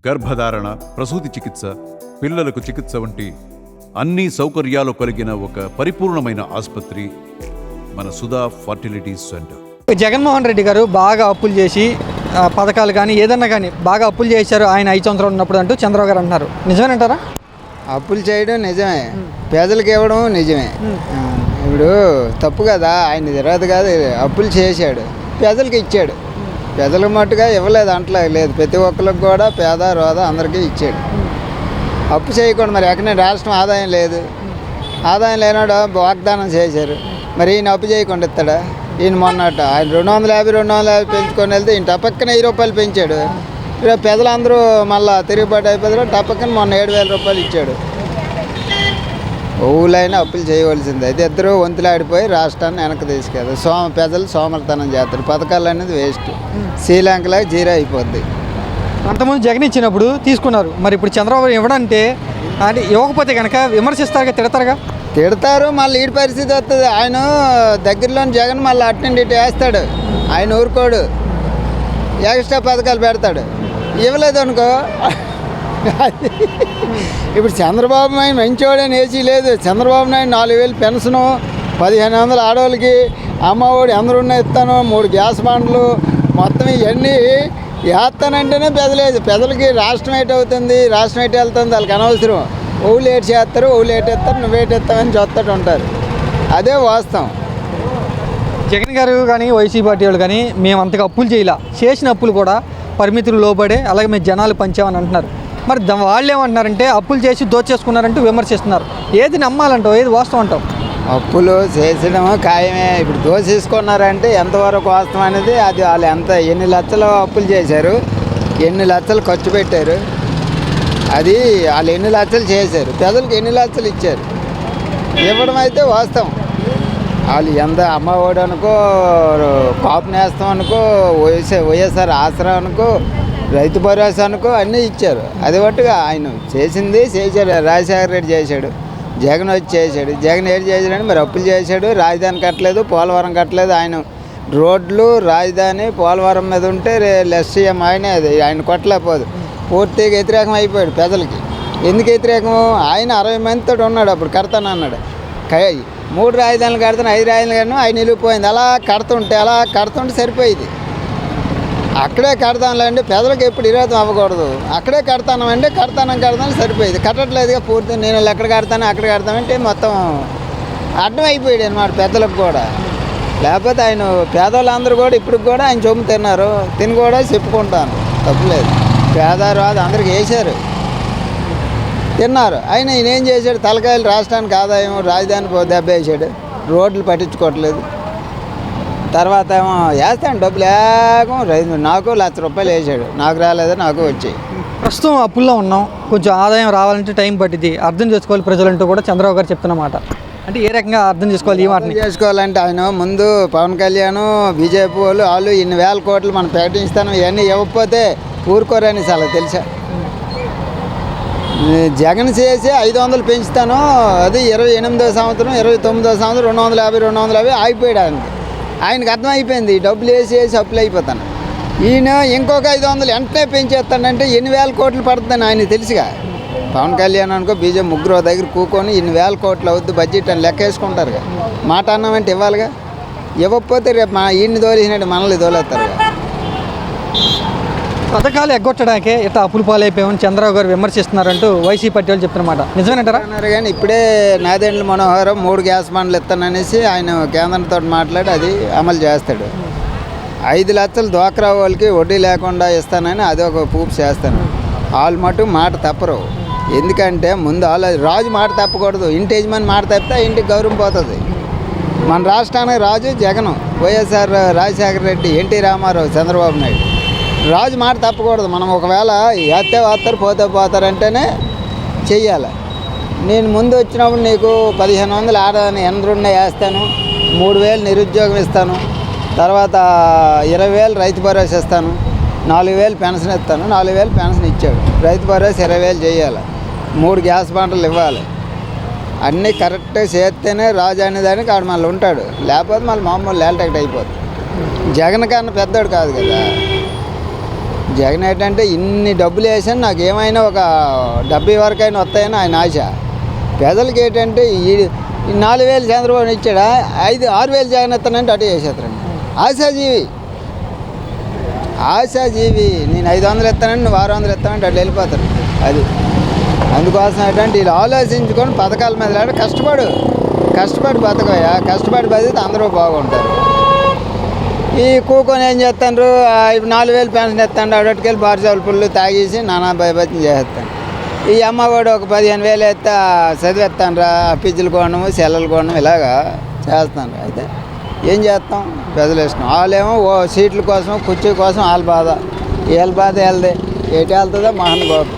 గర్భధారణ, ప్రసూతి చికిత్స, పిల్లలకు చికిత్స వంటి అన్ని సౌకర్యాలు కలిగిన ఒక పరిపూర్ణమైన ఆసుపత్రి మన సుధా ఫర్టిలిటీ సెంటర్. జగన్మోహన్ రెడ్డి గారు బాగా అప్పులు చేసి పథకాలు కానీ ఏదన్నా కానీ బాగా అప్పులు చేశారు ఆయన 5 సంవత్సరాలు ఉన్నప్పుడు అంటూ చంద్రబాబు గారు అంటున్నారు. నిజమేనంటారా? అప్పులు చేయడం నిజమే, పేదలకు ఇవ్వడం నిజమే. ఇప్పుడు తప్పు కదా, ఆయన తిరగదు కాదు, అప్పులు చేశాడు, పేదలకు ఇచ్చాడు. పేదలకు మట్టుగా ఇవ్వలేదు అంటలే లేదు, ప్రతి ఒక్కరికి కూడా పేద రోద అందరికీ ఇచ్చాడు. అప్పు చేయకుండా మరి ఎక్కడ రాష్ట్రం ఆదాయం లేదు, ఆదాయం లేనాడు వాగ్దానం చేశారు, మరి ఈయన అప్పు చేయకుండా ఇస్తాడా? ఈయన మొన్నట ఆయన 250 పెంచుకొని వెళ్తే ఈయన టపక్కన 1000 రూపాయలు పెంచాడు. రేపు పెద్దలందరూ మళ్ళీ తిరుగుబాటు అయిపోతారు, టపక్కన మొన్న 7000 రూపాయలు ఇచ్చాడు. ఊళ్ళైనా అప్పులు చేయవలసింది. అయితే ఇద్దరు వంతులాడిపోయి రాష్ట్రాన్ని వెనక్కి తీసుకెళ్తారు. ప్రజలు సోమరితనం చేస్తారు, పథకాలు అనేది వేస్ట్, శ్రీలంకలా జీరో అయిపోద్ది. అంతకుముందు జగన్ ఇచ్చినప్పుడు తీసుకున్నారు, మరి ఇప్పుడు చంద్రబాబు ఇవ్వడంటే అంటే ఇవ్వకపోతే కనుక విమర్శిస్తారుగా, తిడతారుగా. తిడతారు, మళ్ళీ ఈ పరిస్థితి వస్తుంది. ఆయన దగ్గరలోని జగన్ మళ్ళీ అటు ఇటు వేస్తాడు, ఆయన ఊరుకోడు, ఎక్స్ట్రా పథకాలు పెడతాడు. ఇవ్వలేదు అనుకో, ఇప్పుడు చంద్రబాబు నాయుడు మంచివాడని ఏసీ లేదు. చంద్రబాబు నాయుడు 4000 పెన్షను, 1500 ఆడవాళ్ళకి అమ్మఒడి అందరూ ఇస్తాను, 3 గ్యాస్ బండ్లు, మొత్తం ఇవన్నీ వేస్తానంటేనే పెదలేదు. పెదలకి రాష్ట్రం ఏటి అవుతుంది, రాష్ట్రం ఏటి వెళ్తుంది వాళ్ళకి అనవసరం. ఓళ్ళు ఏటి చేస్తారు, ఓళ్ళు ఏటి ఎత్తారు, నువ్వేటి ఎత్తావని చూస్తూ ఉంటారు. అదే వాస్తవం. జగన్ గారు కానీ వైసీపీ పార్టీ వాళ్ళు కానీ మేము అంతగా అప్పులు చేయలే, చేసిన అప్పులు కూడా పరిమితులు లోబడే అలాగే మేము జనాలు పంచామని అంటున్నారు. మరి వాళ్ళు ఏమంటున్నారంటే అప్పులు చేసి దోచేసుకున్నారంటూ విమర్శిస్తున్నారు. ఏది నమ్మాలంటావు, ఏది వాస్తవం అంటావు? అప్పులు చేసడము ఖాయమే. ఇప్పుడు దోసేసుకున్నారంటే ఎంతవరకు వాస్తవం అనేది అది వాళ్ళు ఎన్ని లక్షలు అప్పులు చేశారు, ఎన్ని లక్షలు ఖర్చు పెట్టారు, అది వాళ్ళు ఎన్ని లక్షలు చేశారు, పెదలకు ఎన్ని లక్షలు ఇచ్చారు, ఇవ్వడం అయితే వాస్తవం. వాళ్ళు ఎంత అమ్మఒడి అనుకో, కాపు నేస్తం అనుకో, వైఎస్ఆర్ ఆసరా అనుకో, రైతు భరోసా అనుకో అన్నీ ఇచ్చారు. అది బట్టుగా ఆయన చేసింది చేశాడు. రాజశేఖర రెడ్డి చేశాడు, జగన్ వచ్చి చేశాడు. జగన్ ఏడు చేశాడని మరి అప్పులు చేశాడు, రాజధాని కట్టలేదు, పోలవరం కట్టలేదు. ఆయన రోడ్లు రాజధాని పోలవరం మీద ఉంటే లక్ష్యం ఆయనే, అది ఆయన కొట్టలేకపోదు. పూర్తిగా వ్యతిరేకం అయిపోయాడు ప్రజలకి. ఎందుకు వ్యతిరేకము? ఆయన 60 మందితో ఉన్నాడు, అప్పుడు కడతాను అన్నాడు. 3 రాజధానులు కడతాను, 5 రాజధానులు కట్టాను, ఆయన నిలిగిపోయింది. అలా కడుతుంటే సరిపోయింది. అక్కడే కడతానులేండి, పెదలకు ఎప్పుడు విరోధం అవ్వకూడదు. అక్కడే కడతానంటే కడతాను సరిపోయింది. కట్టట్లేదుగా పూర్తి, నేను ఎక్కడ కడతాను అక్కడ కడతానంటే మొత్తం అడ్డం అయిపోయాడు అన్నమాట పెద్దలకు కూడా. లేకపోతే ఆయన పేదవాళ్ళందరూ కూడా ఇప్పుడు కూడా ఆయన చొమ్ము తిన్నారు, తిని కూడా చెప్పుకుంటాను, తప్పులేదు. పేదవారు అందరికి వేశారు, తిన్నారు. ఆయన ఈయన ఏం చేశాడు? తలకాయలు రాష్ట్రానికి ఆదాయం, రాజధాని దెబ్బ వేసాడు, రోడ్లు పట్టించుకోవట్లేదు. తర్వాత ఏమో వేస్తాను డబ్బులు రైతు నాకు 1,00,000 రూపాయలు వేసాడు, నాకు రాలేదు, నాకు వచ్చాయి. ప్రస్తుతం అప్పుల్లో ఉన్నాం, కొంచెం ఆదాయం రావాలంటే టైం పట్టింది, అర్థం చేసుకోవాలి ప్రజలంటూ కూడా చంద్రబాబు గారు చెప్తున్నమాట. అంటే ఏ రకంగా అర్థం చేసుకోవాలి ఈ మాటని? చేసుకోవాలంటే ఆయన ముందు పవన్ కళ్యాణ్, బీజేపీ వాళ్ళు ఇన్ని వేల కోట్లు మనం ప్రకటిస్తాను, ఇవన్నీ ఇవ్వకపోతే ఊరుకోరని చాలా తెలుసా. జగన్ చేసి 500 పెంచుతాను, అది 28వ సంవత్సరం 29వ సంవత్సరం 250 ఆగిపోయాడు. ఆయనకు అర్థమైపోయింది డబ్బులు వేసి అప్పులు అయిపోతాను. ఈయన ఇంకొక 500 వెంటనే పెంచేస్తాడంటే ఎన్ని వేల కోట్లు పడుతుందని ఆయన తెలుసుగా. పవన్ కళ్యాణ్ అనుకో బీజేపీ ముగ్గురు దగ్గర కూకొని ఇన్ని వేల కోట్లు అవుద్ది బడ్జెట్ అని లెక్క వేసుకుంటారుగా. మాట అన్నామంటే ఇవ్వాలిగా, ఇవ్వకపోతే రేపు ఈయన్ని దోలేసినట్టు మనల్ని దోలేస్తారుగా. పథకాలు ఎగ్గొట్టడానికే ఇట్లా అప్పులు పాలైపోయామని చంద్రబాబు గారు విమర్శిస్తున్నారంటూ వైసీపీ పార్టీ వాళ్ళు చెప్తున్నమాట. నిజమేనంటారా? అన్నారు కానీ ఇప్పుడే నాదెండ్ల మనోహరం 3 గ్యాస్ బండ్లు ఇస్తాననేసి ఆయన కేంద్రంతో మాట్లాడి అది అమలు చేస్తాడు. 5 లక్షలు డ్వాక్రా వాళ్ళకి వడ్డీ లేకుండా ఇస్తానని అది ఒక పూపు చేస్తాను. వాళ్ళు మటు మాట తప్పరు. ఎందుకంటే ముందు రాజు మాట తప్పకూడదు. ఇంటి యజమాని మాట తప్పితే ఇంటికి గౌరవం పోతుంది. మన రాష్ట్రానికి రాజు జగన్, వైఎస్ఆర్ రాజశేఖర రెడ్డి, ఎన్టీ రామారావు, చంద్రబాబు నాయుడు. రాజు మాట తప్పకూడదు. మనం ఒకవేళ వేస్తారు పోతారంటేనే చెయ్యాలి. నేను ముందు వచ్చినప్పుడు నీకు 1500 ఆదాన్ని ఎందరున్నా వేస్తాను, 3000 నిరుద్యోగం ఇస్తాను, తర్వాత 20,000 రైతు భరోసా ఇస్తాను, 4,000 పెన్షన్ ఇస్తాను. 4,000 పెన్షన్ ఇచ్చాడు. రైతు భరోసా 20,000 చేయాలి, 3 గ్యాస్ బండ్లు ఇవ్వాలి. అన్నీ కరెక్ట్గా చేస్తేనే రాజు అనేదానికి ఆడు మళ్ళీ ఉంటాడు, లేకపోతే మళ్ళీ మామూలు లేల్టెక్ట్ అయిపోతుంది. జగన్ కన్నా పెద్దోడు కాదు కదా. జగన్ ఏంటంటే ఇన్ని డబ్బులు వేసాను నాకు ఏమైనా ఒక 70 వరకైనా వస్తాయని ఆయన ఆశ. పేదలకి ఏంటంటే ఈ 4,000 చంద్రబాబు ఇచ్చాడా 6,000 జగన్ ఇస్తానంటే అటు చేసేస్తారండి. ఆశాజీవి నేను 500 ఇస్తానండి నువ్వు 600 ఇస్తానంటే అటు వెళ్ళిపోతారు. అది అందుకోసం ఏంటంటే వీళ్ళు ఆలోచించుకొని పథకాల మీద లేక కష్టపడి బతకయా, కష్టపడి బతికితే అందరూ బాగుంటారు. ఈ కూకొని ఏం చేస్తాను, ఇప్పుడు 4,000 పెన్షన్ ఇస్తాను, అడటికెళ్ళి బార్జాల పుల్లు తాగేసి నానా భయభత్యం చేస్తాను. ఈ అమ్మ కూడా ఒక 15,000 ఎత్తే చదివేస్తాను రా, పిజ్జలు కొనము సెల్లలు కొనము ఇలాగా చేస్తాను. అయితే ఏం చేస్తాం, ప్రజలు ఇష్టం. వాళ్ళేమో సీట్ల కోసం కుర్చీ కోసం వీళ్ళ బాధ వీళ్ళదే ఎటు వెళ్తుందో మహానుభావం.